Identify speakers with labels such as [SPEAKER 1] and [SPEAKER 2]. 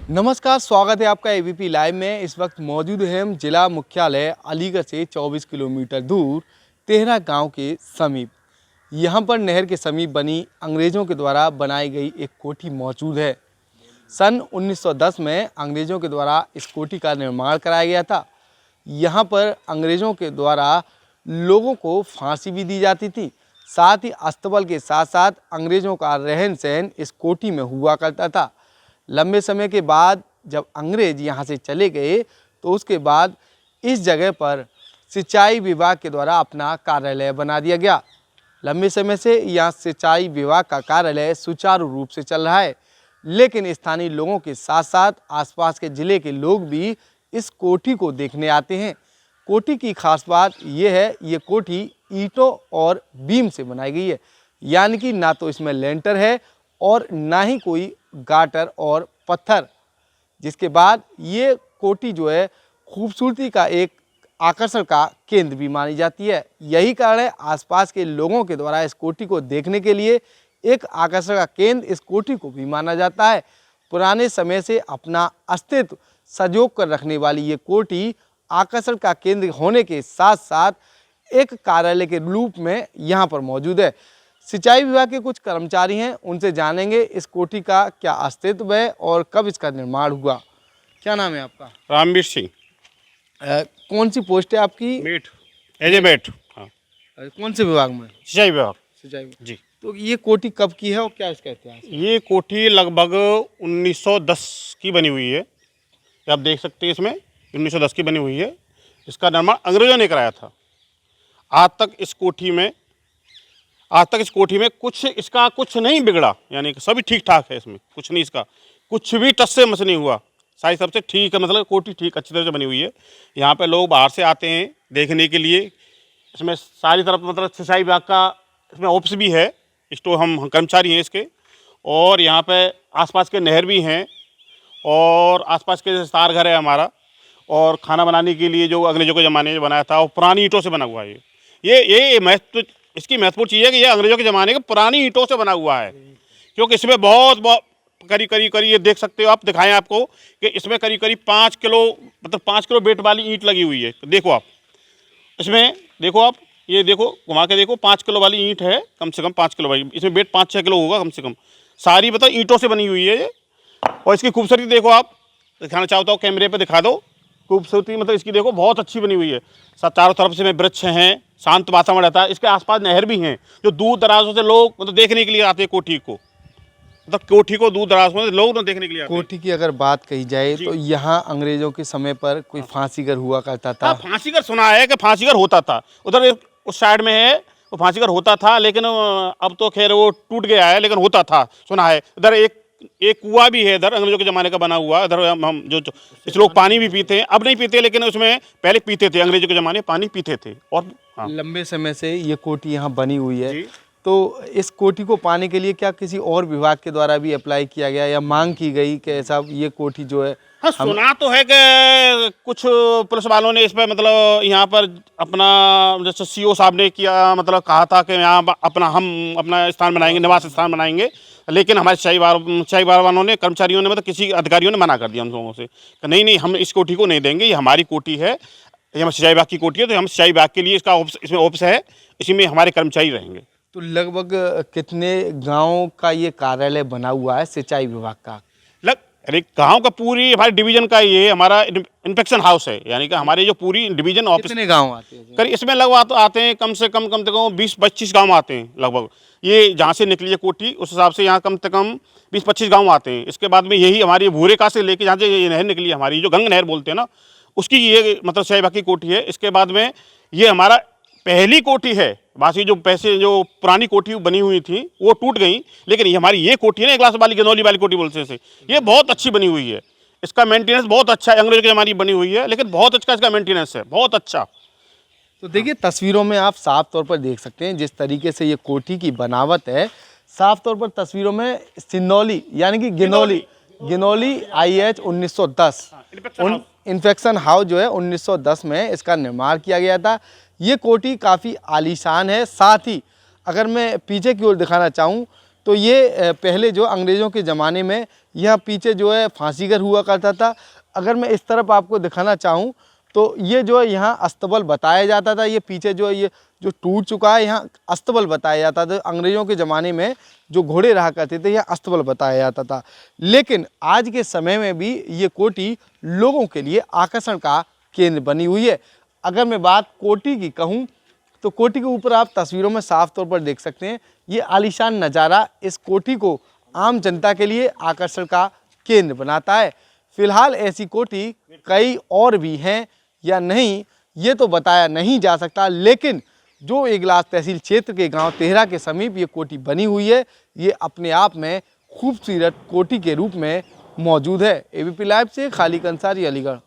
[SPEAKER 1] नमस्कार, स्वागत है आपका एबीपी लाइव में। इस वक्त मौजूद हैं हम जिला मुख्यालय अलीगढ़ से 24 किलोमीटर दूर तेहरा गांव के समीप। यहां पर नहर के समीप बनी अंग्रेज़ों के द्वारा बनाई गई एक कोठी मौजूद है। सन 1910 में अंग्रेज़ों के द्वारा इस कोठी का निर्माण कराया गया था। यहां पर अंग्रेज़ों के द्वारा लोगों को फांसी भी दी जाती थी। साथ ही अस्तबल के साथ साथ अंग्रेज़ों का रहन सहन इस कोठी में हुआ करता था। लंबे समय के बाद जब अंग्रेज यहाँ से चले गए तो उसके बाद इस जगह पर सिंचाई विभाग के द्वारा अपना कार्यालय बना दिया गया। लंबे समय से यहाँ सिंचाई विभाग का कार्यालय सुचारू रूप से चल रहा है, लेकिन स्थानीय लोगों के साथ साथ आसपास के ज़िले के लोग भी इस कोठी को देखने आते हैं। कोठी की खास बात यह है, ये कोठी ईंटों और बीम से बनाई गई है, यानी कि ना तो इसमें लेंटर है और ना ही कोई गाटर और पत्थर, जिसके बाद ये कोठी जो है खूबसूरती का एक आकर्षण का केंद्र भी मानी जाती है। यही कारण है आसपास के लोगों के द्वारा इस कोठी को देखने के लिए एक आकर्षण का केंद्र इस कोठी को भी माना जाता है। पुराने समय से अपना अस्तित्व संजो कर रखने वाली ये कोठी आकर्षण का केंद्र होने के साथ साथ एक कार्यालय के रूप में यहाँ पर मौजूद है। सिंचाई विभाग के कुछ कर्मचारी हैं, उनसे जानेंगे इस कोठी का क्या अस्तित्व है और कब इसका निर्माण हुआ। क्या नाम है आपका?
[SPEAKER 2] रामवीर सिंह।
[SPEAKER 1] कौन सी पोस्ट है आपकी?
[SPEAKER 2] Mate, as a mate. हाँ,
[SPEAKER 1] कौन से विभाग में?
[SPEAKER 2] सिंचाई विभाग।
[SPEAKER 1] सिंचाई विभाग।
[SPEAKER 2] जी।
[SPEAKER 1] तो ये कोठी कब की है और क्या इसका इतिहास है?
[SPEAKER 2] ये कोठी लगभग 1910 की बनी हुई है। आप देख सकते हैं, इसमें 1910 की बनी हुई है। इसका निर्माण अंग्रेजों ने कराया था। आज तक इस कोठी में कुछ नहीं बिगड़ा, यानी कि सभी ठीक ठाक है। इसमें कुछ नहीं, इसका कुछ भी टस से मस नहीं हुआ। सारी सबसे ठीक है, मतलब कोठी ठीक अच्छी तरह से बनी हुई है। यहाँ पे लोग बाहर से आते हैं देखने के लिए। इसमें सारी तरफ मतलब सिंचाई विभाग का इसमें ऑफिस भी है, स्टोर, हम कर्मचारी हैं इसके। और यहाँ पे आसपास के नहर भी हैं और आसपास के विस्तार घर है हमारा। और खाना बनाने के लिए जो अंग्रेजों के ज़माने में बनाया था, वो पुरानी ईंटों से बना हुआ है। ये महत्व, इसकी महत्वपूर्ण चीज़ है कि ये अंग्रेजों के ज़माने के पुरानी ईंटों से बना हुआ है। क्योंकि इसमें बहुत करीब ये देख सकते हो आप, दिखाएं आपको कि इसमें करीब 5 किलो, मतलब 5 किलो वेट वाली ईंट लगी हुई है। देखो आप, इसमें देखो आप, ये देखो घुमा के देखो, 5 किलो वाली ईंट है, कम से कम 5 किलो वाली। इसमें वेट 5-6 किलो होगा कम से कम। सारी मतलब ईंटों से बनी हुई है ये। और इसकी खूबसूरती देखो आप, दिखाना चाहता हूँ, कैमरे पर दिखा दो। खूबसूरती मतलब इसकी देखो, बहुत अच्छी बनी हुई है। चारों तरफ से में वृक्ष हैं, शांत वातावरण रहता है। इसके आसपास नहर भी हैं, जो दूर दराजों से लोग मतलब देखने के लिए आते हैं कोठी को। मतलब कोठी को दूर दराज से लोग देखने के लिए आते हैं।
[SPEAKER 1] कोठी की अगर बात कही जाए तो यहाँ अंग्रेजों के समय पर कोई फांसीगर हुआ करता था।
[SPEAKER 2] फांसीगर सुना है कि फांसीगर होता था, उधर उस साइड में है, वो फांसीगर होता था। लेकिन अब तो खैर वो टूट गया है, लेकिन होता था, सुना है। इधर एक कुआं भी है, इधर अंग्रेजों के ज़माने का बना हुआ। इधर हम जो इस लोग पानी भी पीते हैं, अब नहीं पीते, लेकिन उसमें पहले पीते थे, अंग्रेजों के ज़माने पानी पीते थे। और
[SPEAKER 1] लंबे समय से ये कोठी यहाँ बनी हुई है। तो इस कोठी को पाने के लिए क्या किसी और विभाग के द्वारा भी अप्लाई किया गया या मांग की गई कि ऐसा ये कोठी जो है?
[SPEAKER 2] हाँ, सुना तो है कि कुछ पुलिस वालों ने इस पर मतलब यहाँ पर अपना, जैसे सीओ साहब ने किया, मतलब कहा था कि यहाँ हम अपना स्थान बनाएंगे, निवास स्थान बनाएंगे। लेकिन हमारे सिंचाई विभाग वालों ने, कर्मचारियों ने, मतलब किसी अधिकारियों ने मना कर दिया हम लोगों से कि नहीं, हम इस कोठी को नहीं देंगे, ये हमारी कोठी है, ये हम सिंचाई विभाग की कोठी है, तो हम सिंचाई विभाग के लिए इसमें ऑफिस है, इसी में हमारे कर्मचारी रहेंगे।
[SPEAKER 1] तो लगभग कितने गाँव का ये कार्यालय बना हुआ है सिंचाई विभाग का?
[SPEAKER 2] अरे गांव का पूरी हमारे डिवीजन का ये हमारा इंस्पेक्शन हाउस है, यानी कि हमारे जो पूरी डिवीजन ऑफिस।
[SPEAKER 1] कितने गांव आते हैं?
[SPEAKER 2] करीब इसमें लगभग आते हैं कम से कम 20-25 गांव आते हैं लगभग। ये जहाँ से निकली है कोठी, उस हिसाब से यहाँ कम से कम 20-25 गांव आते हैं। इसके बाद में यही हमारी भूरेका से लेके जहाँ से ये नहर निकली है, हमारी जो गंग नहर बोलते हैं ना, उसकी ये मतलब सिंचाई विभाग की कोठी है। इसके बाद में ये हमारा पहली कोठी है। बाकी जो पुरानी कोठी बनी हुई थी वो टूट गई, लेकिन ये हमारी ये कोठी है ना, एक ग्लास वाली गनौली वाली कोठी बोलते हैं, ये बहुत अच्छी बनी हुई है। इसका मेंटेनेंस बहुत अच्छा है, अंग्रेजों की हमारी बनी हुई है, लेकिन बहुत अच्छा इसका मेंटेनेंस है, बहुत अच्छा।
[SPEAKER 1] तो देखिए, तस्वीरों में आप साफ तौर पर देख सकते हैं जिस तरीके से ये कोठी की बनावट है। साफ तौर पर तस्वीरों में सिंदौली यानी कि गिनौली IH 1910 इन्फेक्शन हाउस जो है 1910 में इसका निर्माण किया गया था। ये कोठी काफ़ी आलीशान है। साथ ही अगर मैं पीछे की ओर दिखाना चाहूँ तो ये पहले जो अंग्रेज़ों के ज़माने में यहाँ पीछे जो है फांसी घर हुआ करता था। अगर मैं इस तरफ आपको दिखाना चाहूँ तो ये जो है यहाँ अस्तबल बताया जाता था। ये पीछे जो है ये जो टूट चुका है, यहाँ अस्तबल बताया जाता था। अंग्रेज़ों के ज़माने में जो घोड़े रहा करते थे यहाँ अस्तबल बताया जाता था। लेकिन आज के समय में भी ये कोठी लोगों के लिए आकर्षण का केंद्र बनी हुई है। अगर मैं बात कोठी की कहूँ तो कोठी के ऊपर आप तस्वीरों में साफ तौर पर देख सकते हैं ये आलीशान नज़ारा इस कोठी को आम जनता के लिए आकर्षण का केंद्र बनाता है। फिलहाल ऐसी कोठी कई और भी हैं या नहीं ये तो बताया नहीं जा सकता, लेकिन जो इगलास तहसील क्षेत्र के गांव तेहरा के समीप ये कोठी बनी हुई है ये अपने आप में खूबसूरत कोठी के रूप में मौजूद है। एबीपी लाइव से खालिद अंसारी, अलीगढ़।